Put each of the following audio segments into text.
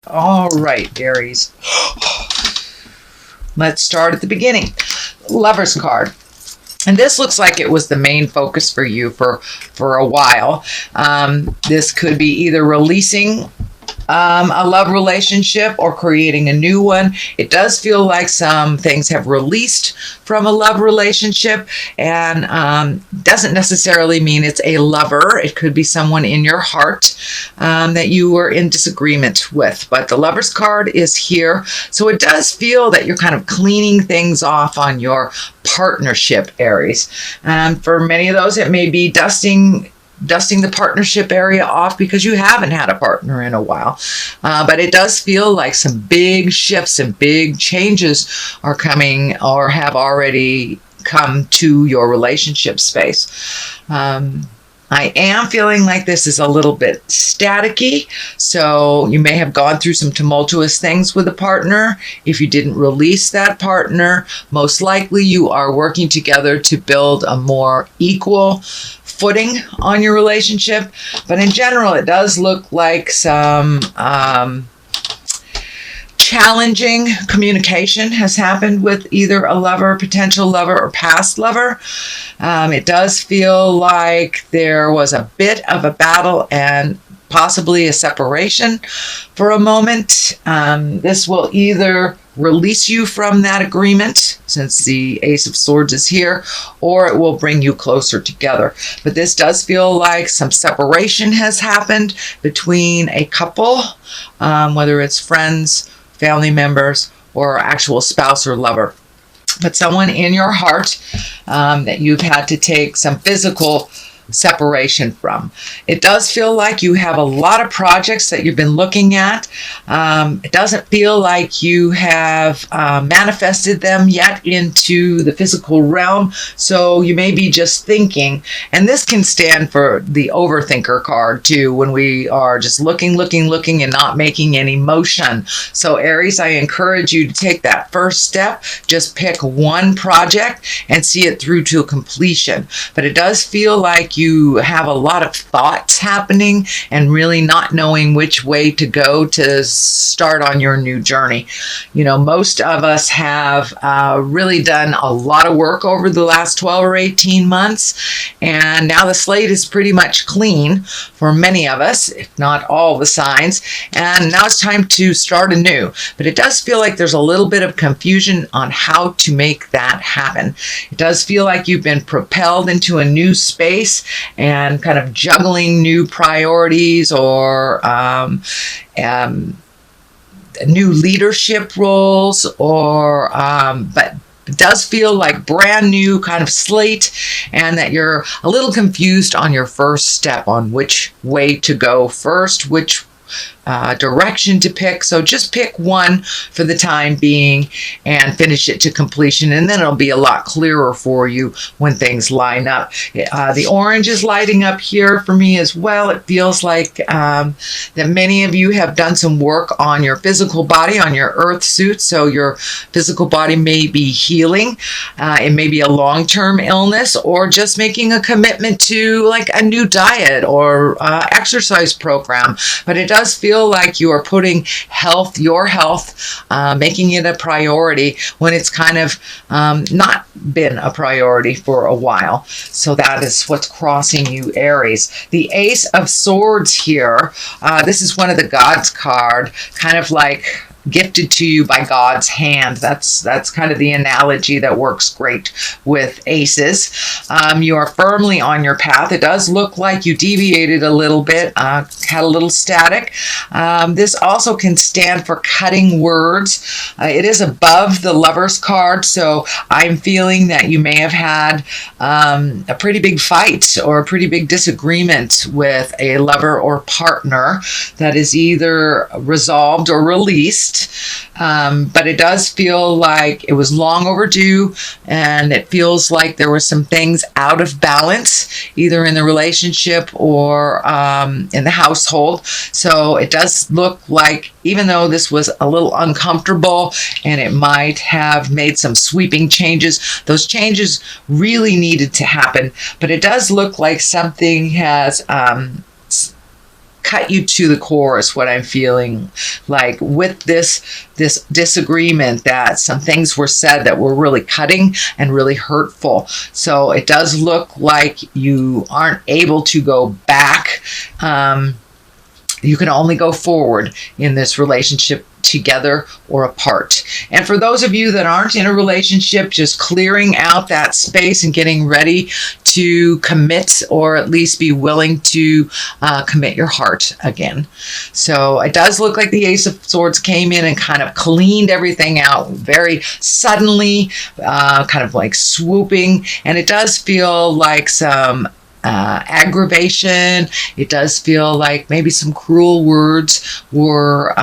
All right, Aries. Let's start at the beginning. Lover's card. And this looks like it was the main focus for you for a while. This could be either releasing a love relationship or creating a new one. It does feel like some things have released from a love relationship, and doesn't necessarily mean it's a lover. It could be someone in your heart that you were in disagreement with. But the Lover's card is here. So it does feel that you're kind of cleaning things off on your partnership, Aries. For many of those, it may be dusting the partnership area off because you haven't had a partner in a while. But it does feel like some big shifts and big changes are coming or have already come to your relationship space. I am feeling like this is a little bit staticky, so you may have gone through some tumultuous things with a partner. If you didn't release that partner, most likely you are working together to build a more equal footing on your relationship. But in general, it does look like some challenging communication has happened with either a lover, potential lover, or past lover. It does feel like there was a bit of a battle and possibly a separation for a moment. This will either release you from that agreement, since the Ace of Swords is here, or it will bring you closer together. But this does feel like some separation has happened between a couple, whether it's friends, family members, or actual spouse or lover. But someone in your heart that you've had to take some physical separation from. It does feel like you have a lot of projects that you've been looking at. It doesn't feel like you have manifested them yet into the physical realm, so you may be just thinking. And this can stand for the overthinker card too, when we are just looking and not making any motion. So Aries, I encourage you to take that first step. Just pick one project and see it through to completion. But it does feel like you have a lot of thoughts happening and really not knowing which way to go to start on your new journey. You know, most of us have really done a lot of work over the last 12 or 18 months, and now the slate is pretty much clean for many of us, if not all the signs, and now it's time to start anew. But it does feel like there's a little bit of confusion on how to make that happen. It does feel like you've been propelled into a new space and kind of juggling new priorities or new leadership roles, or but it does feel like brand new kind of slate, and that you're a little confused on your first step on which way to go first, which direction to pick. So just pick one for the time being and finish it to completion, and then it'll be a lot clearer for you when things line up. The orange is lighting up here for me as well. It feels like that many of you have done some work on your physical body, on your earth suit, so your physical body may be healing. It may be a long-term illness, or just making a commitment to like a new diet or exercise program. But it does feel like you are putting your health, making it a priority when it's kind of not been a priority for a while. So that is what's crossing you, Aries. The Ace of Swords here, this is one of the Gods card, kind of like gifted to you by God's hand. That's kind of the analogy that works great with aces. You are firmly on your path. It does look like you deviated a little bit, had a little static. This also can stand for cutting words. It is above the Lover's card, so I'm feeling that you may have had a pretty big fight or a pretty big disagreement with a lover or partner that is either resolved or released. But it does feel like it was long overdue, and it feels like there were some things out of balance, either in the relationship or in the household. So it does look like, even though this was a little uncomfortable and it might have made some sweeping changes, those changes really needed to happen. But it does look like something has cut you to the core is what I'm feeling like with this disagreement, that some things were said that were really cutting and really hurtful. So it does look like you aren't able to go back. You can only go forward in this relationship, together or apart. And for those of you that aren't in a relationship, just clearing out that space and getting ready to commit, or at least be willing to commit your heart again. So it does look like the Ace of Swords came in and kind of cleaned everything out very suddenly, kind of like swooping. And it does feel like some aggravation. It does feel like maybe some cruel words were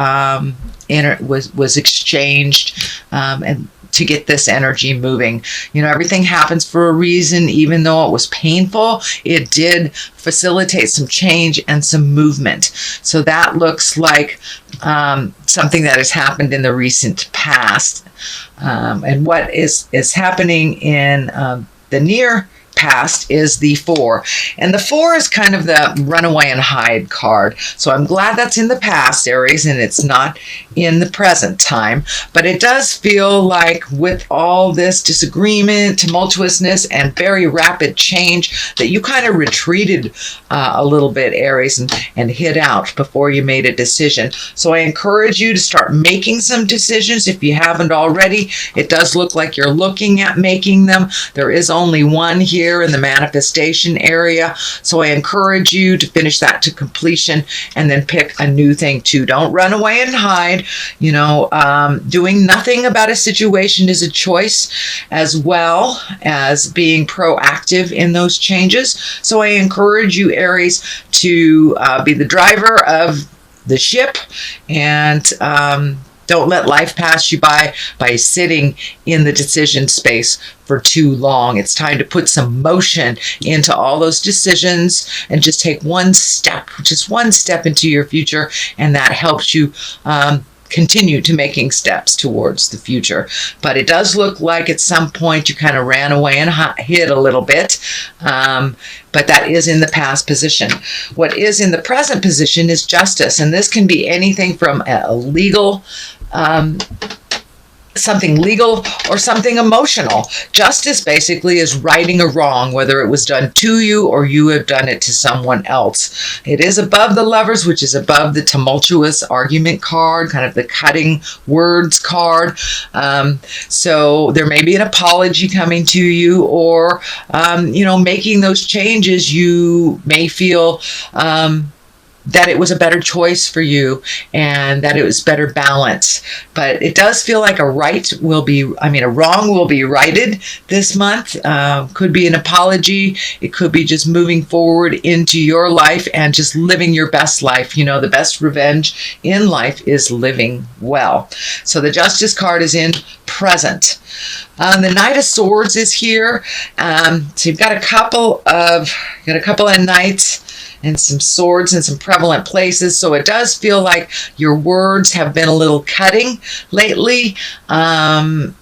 was exchanged, and to get this energy moving. You know, everything happens for a reason. Even though it was painful, it did facilitate some change and some movement. So that looks like something that has happened in the recent past. And what is happening in the near past is the 4. And the 4 is kind of the runaway and hide card. So I'm glad that's in the past, Aries, and it's not in the present time. But it does feel like with all this disagreement, tumultuousness, and very rapid change, that you kind of retreated a little bit, Aries, and hid out before you made a decision. So I encourage you to start making some decisions if you haven't already. It does look like you're looking at making them. There is only one here in the manifestation area. So I encourage you to finish that to completion and then pick a new thing too. Don't run away and hide. You know, doing nothing about a situation is a choice, as well as being proactive in those changes. So I encourage you, Aries, to be the driver of the ship, and don't let life pass you by sitting in the decision space for too long. It's time to put some motion into all those decisions and just take one step into your future, and that helps you continue to making steps towards the future. But it does look like at some point you kind of ran away and hid a little bit. But that is in the past position. What is in the present position is justice. And this can be anything from a legal, something legal or something emotional. Justice basically is righting a wrong, whether it was done to you or you have done it to someone else. It is above the Lovers, which is above the tumultuous argument card, kind of the cutting words card. So there may be an apology coming to you, or, making those changes. You may feel that it was a better choice for you and that it was better balance. But it does feel like a wrong will be righted this month. Could be an apology. It could be just moving forward into your life and just living your best life. You know, the best revenge in life is living well. So the Justice card is in present. The Knight of Swords is here. So you've got a couple of knights and some swords in some prevalent places. So it does feel like your words have been a little cutting lately, and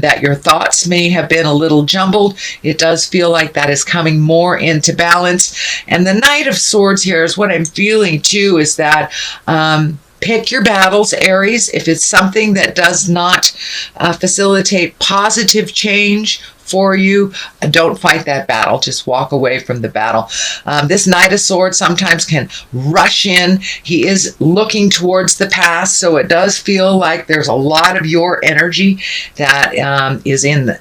that your thoughts may have been a little jumbled. It does feel like that is coming more into balance. And the Knight of Swords here is what I'm feeling too, is that pick your battles, Aries. If it's something that does not facilitate positive change for you, don't fight that battle. Just walk away from the battle. This Knight of Swords sometimes can rush in. He is looking towards the past, so it does feel like there's a lot of your energy that is in the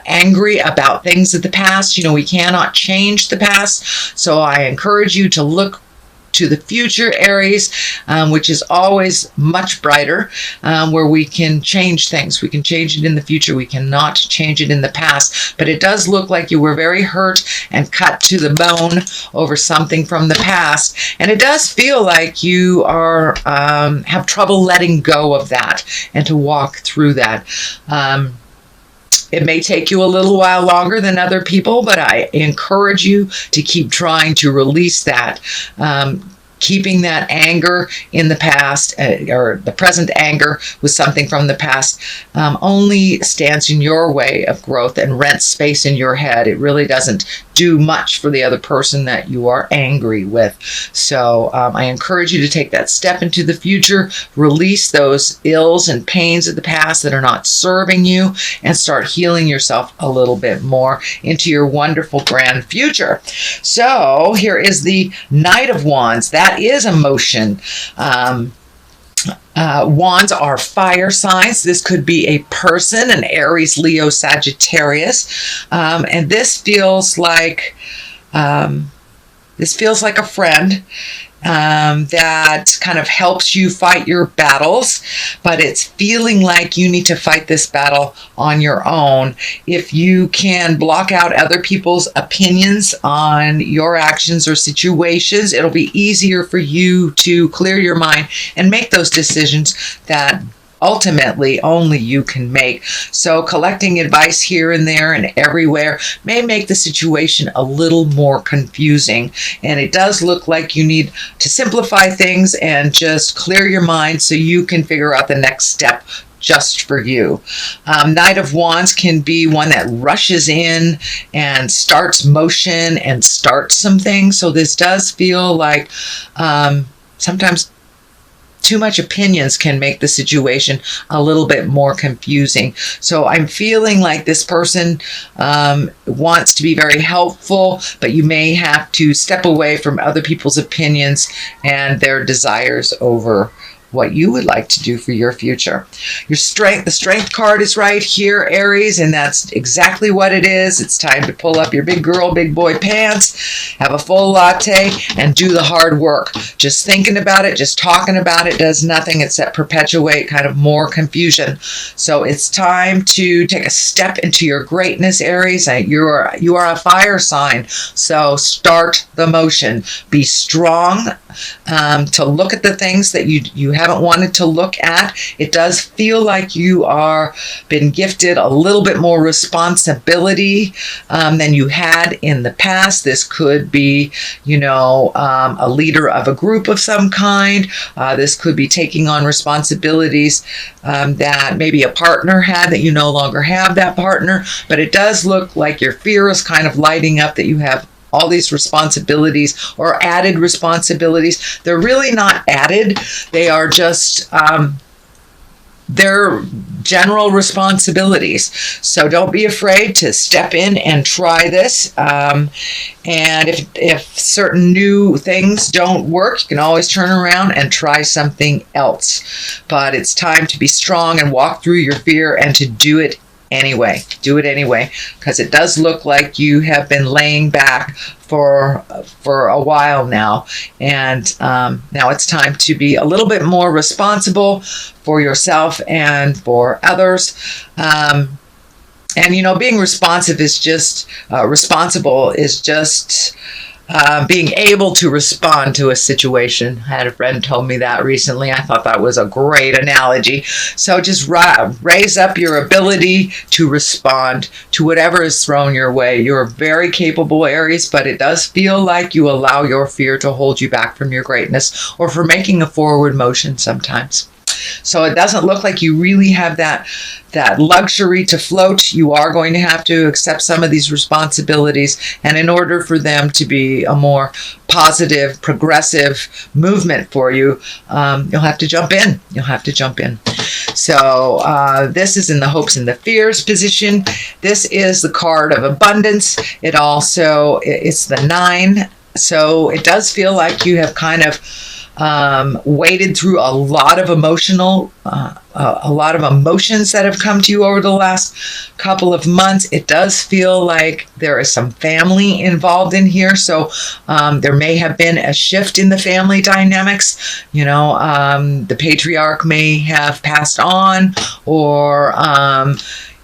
angry about things of the past. You know, we cannot change the past, so I encourage you to look to the future, Aries, which is always much brighter, where we can change things. We can change it in the future. We cannot change it in the past. But it does look like you were very hurt and cut to the bone over something from the past. And it does feel like you are have trouble letting go of that and to walk through that. It may take you a little while longer than other people, but I encourage you to keep trying to release that. Keeping that anger in the past, or the present anger with something from the past, only stands in your way of growth and rents space in your head. It really doesn't do much for the other person that you are angry with. So I encourage you to take that step into the future, release those ills and pains of the past that are not serving you, and start healing yourself a little bit more into your wonderful grand future. So here is the Knight of Wands. That is emotion. Wands are fire signs. This could be a person, an Aries, Leo, Sagittarius, and this feels like a friend that kind of helps you fight your battles, but it's feeling like you need to fight this battle on your own. If you can block out other people's opinions on your actions or situations, it'll be easier for you to clear your mind and make those decisions that ultimately only you can make. So collecting advice here and there and everywhere may make the situation a little more confusing. And it does look like you need to simplify things and just clear your mind so you can figure out the next step just for you. Knight of Wands can be one that rushes in and starts motion and starts some things. So this does feel like sometimes too much opinions can make the situation a little bit more confusing. So I'm feeling like this person wants to be very helpful, but you may have to step away from other people's opinions and their desires over what you would like to do for your future. The strength card is right here, Aries, and that's exactly what it is. It's time to pull up your big girl, big boy pants, have a full latte, and do the hard work. Just thinking about it, just talking about it does nothing except perpetuate kind of more confusion. So it's time to take a step into your greatness, Aries. You are a fire sign, so start the motion. Be strong to look at the things that you haven't wanted to look at. It does feel like you are been gifted a little bit more responsibility than you had in the past. This could be, a leader of a group of some kind. This could be taking on responsibilities that maybe a partner had that you no longer have that partner. But it does look like your fear is kind of lighting up that you have all these responsibilities or added responsibilities. They're really not added. They are just their general responsibilities. So don't be afraid to step in and try this. And if certain new things don't work, you can always turn around and try something else. But it's time to be strong and walk through your fear and to do it anyway. Do it anyway, because it does look like you have been laying back for a while now, and now it's time to be a little bit more responsible for yourself and for others. And being responsible is just being able to respond to a situation. I had a friend told me that recently. I thought that was a great analogy. So just raise up your ability to respond to whatever is thrown your way. You're very capable, Aries, but it does feel like you allow your fear to hold you back from your greatness or for making a forward motion sometimes. So it doesn't look like you really have that luxury to float. You are going to have to accept some of these responsibilities. And in order for them to be a more positive, progressive movement for you, you'll have to jump in. So this is in the hopes and the fears position. This is the card of abundance. It's the 9. So it does feel like you have kind of waded through a lot of emotions that have come to you over the last couple of months. It does feel like there is some family involved in here. So there may have been a shift in the family dynamics. The patriarch may have passed on, or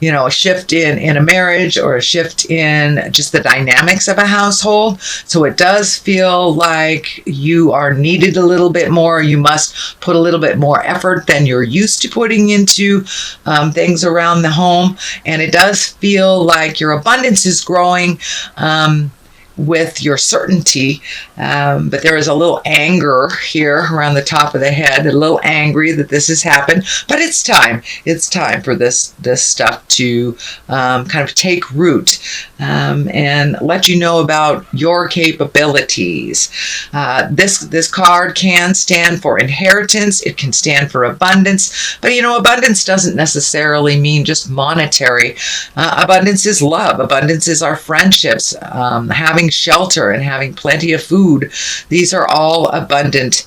a shift in a marriage, or a shift in just the dynamics of a household. So it does feel like you are needed a little bit more. You must put a little bit more effort than you're used to putting into things around the home. And it does feel like your abundance is growing. with your certainty, but there is a little anger here around the top of the head, a little angry that this has happened, but it's time. It's time for this stuff to kind of take root and let you know about your capabilities. This card can stand for inheritance. It can stand for abundance, but abundance doesn't necessarily mean just monetary. Abundance is love. Abundance is our friendships, having shelter and having plenty of food. These are all abundant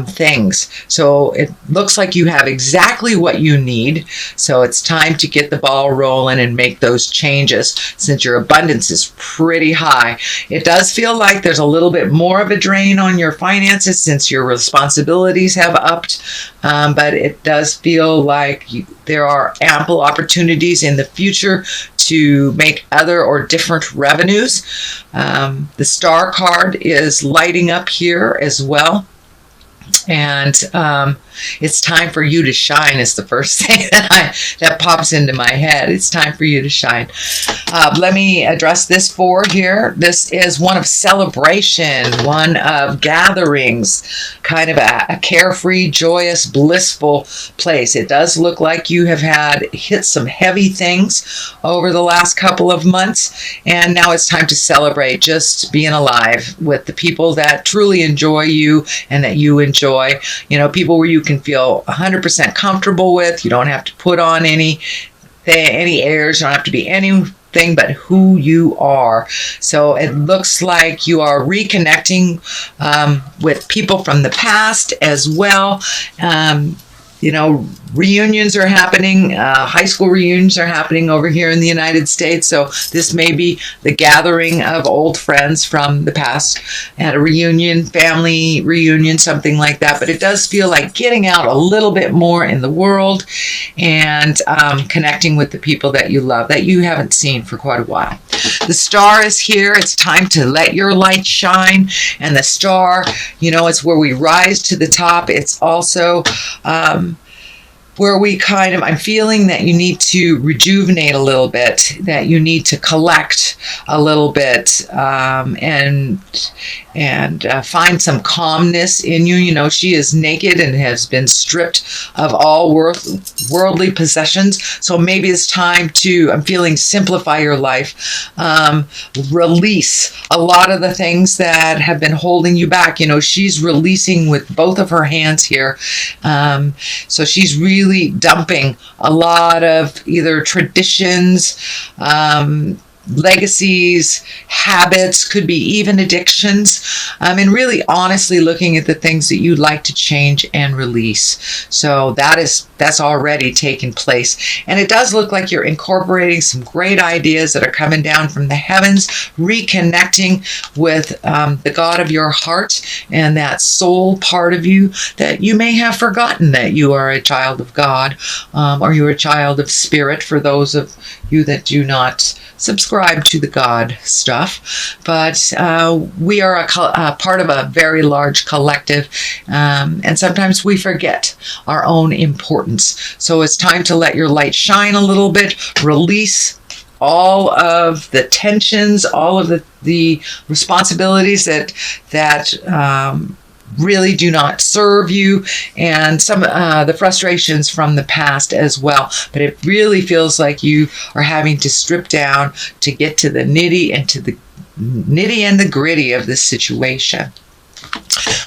things. So it looks like you have exactly what you need. So it's time to get the ball rolling and make those changes since your abundance is pretty high. It does feel like there's a little bit more of a drain on your finances since your responsibilities have upped, but it does feel like there are ample opportunities in the future to make other or different revenues. The star card is lighting up here as well. And it's time for you to shine is the first thing that pops into my head. It's time for you to shine. Let me address this four here. This is one of celebration, one of gatherings, kind of a carefree, joyous, blissful place. It does look like you have hit some heavy things over the last couple of months, and now it's time to celebrate just being alive with the people that truly enjoy you and that you enjoy. People where you can feel 100% comfortable with. You don't have to put on any airs. You don't have to be anything but who you are. So it looks like you are reconnecting with people from the past as well. Reunions are happening. High school reunions are happening over here in the United States. So this may be the gathering of old friends from the past at a reunion, family reunion, something like that. But it does feel like getting out a little bit more in the world and connecting with the people that you love, that you haven't seen for quite a while. The star is here. It's time to let your light shine. And the star, it's where we rise to the top. It's also where I'm feeling that you need to rejuvenate a little bit, that you need to collect a little bit, and find some calmness in you. She is naked and has been stripped of all worldly possessions. So maybe it's time to, I'm feeling, simplify your life, release a lot of the things that have been holding you back. She's releasing with both of her hands here. So she's really dumping a lot of either traditions, legacies, habits, could be even addictions, and really honestly looking at the things that you'd like to change and release. So that's already taken place, and it does look like you're incorporating some great ideas that are coming down from the heavens, reconnecting with the God of your heart and that soul part of you that you may have forgotten that you are a child of God, or you're a child of spirit for those of you that do not subscribe to the God stuff. But we are a part of a very large collective, and sometimes we forget our own importance. So it's time to let your light shine a little bit, release all of the tensions, all of the responsibilities that really do not serve you, and some the frustrations from the past as well. But it really feels like you are having to strip down to get to the nitty and the gritty of this situation.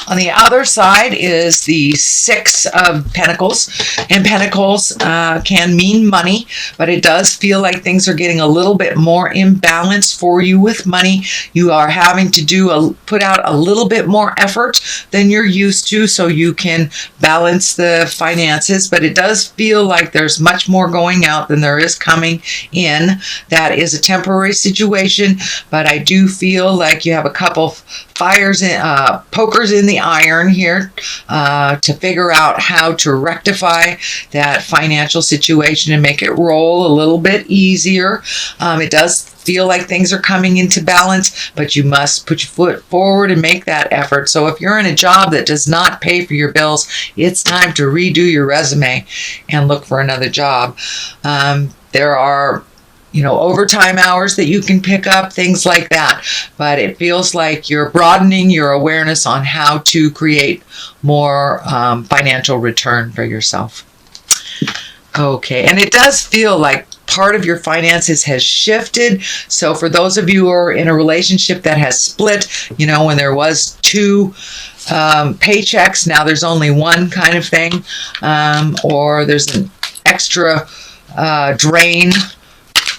On the other side is the Six of Pentacles, and Pentacles can mean money, but it does feel like things are getting a little bit more imbalanced for you with money. You are having to put out a little bit more effort than you're used to so you can balance the finances, but it does feel like there's much more going out than there is coming in. That is a temporary situation, but I do feel like you have a couple pokers in the iron here to figure out how to rectify that financial situation and make it roll a little bit easier. It does feel like things are coming into balance, but you must put your foot forward and make that effort. So if you're in a job that does not pay for your bills, it's time to redo your resume and look for another job. There are overtime hours that you can pick up, things like that. But it feels like you're broadening your awareness on how to create more financial return for yourself. Okay, and it does feel like part of your finances has shifted. So for those of you who are in a relationship that has split, when there was two paychecks, now there's only one kind of thing, or there's an extra drain.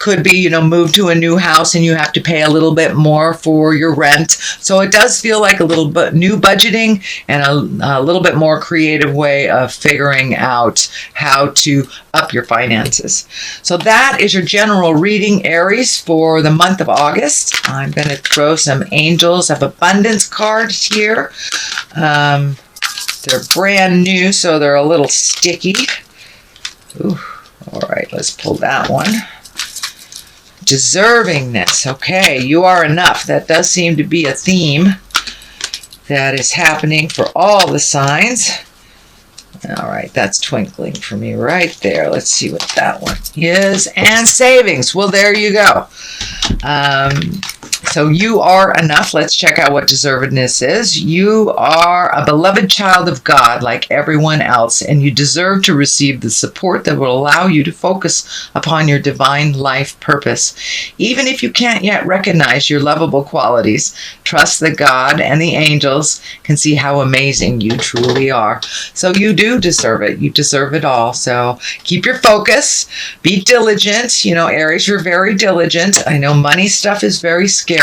Could be, move to a new house and you have to pay a little bit more for your rent. So it does feel like a little bit new budgeting and a little bit more creative way of figuring out how to up your finances. So that is your general reading, Aries, for the month of August. I'm going to throw some Angels of Abundance cards here. They're brand new, so they're a little sticky. Ooh, all right, let's pull that one. Deservingness. Okay, you are enough. That does seem to be a theme that is happening for all the signs. All right, that's twinkling for me right there. Let's see what that one is. And savings. Well, there you go. So you are enough. Let's check out what deservedness is. You are a beloved child of God like everyone else, and you deserve to receive the support that will allow you to focus upon your divine life purpose. Even if you can't yet recognize your lovable qualities, trust that God and the angels can see how amazing you truly are. So you do deserve it. You deserve it all. So keep your focus. Be diligent. Aries, you're very diligent. I know money stuff is very scary,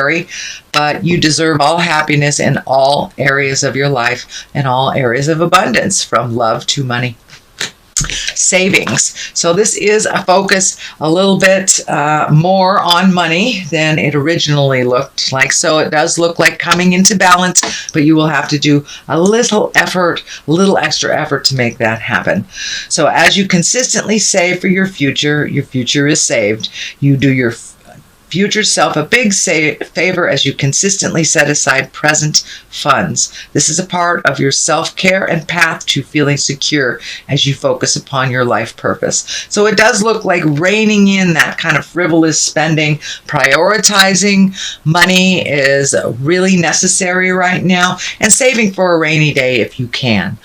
but you deserve all happiness in all areas of your life and all areas of abundance, from love to money. Savings. So this is a focus a little bit more on money than it originally looked like. So it does look like coming into balance, but you will have to do a little extra effort to make that happen. So as you consistently save for your future is saved. You do your future self a big favor as you consistently set aside present funds. This is a part of your self-care and path to feeling secure as you focus upon your life purpose. So it does look like reining in that kind of frivolous spending. Prioritizing money is really necessary right now, and saving for a rainy day if you can.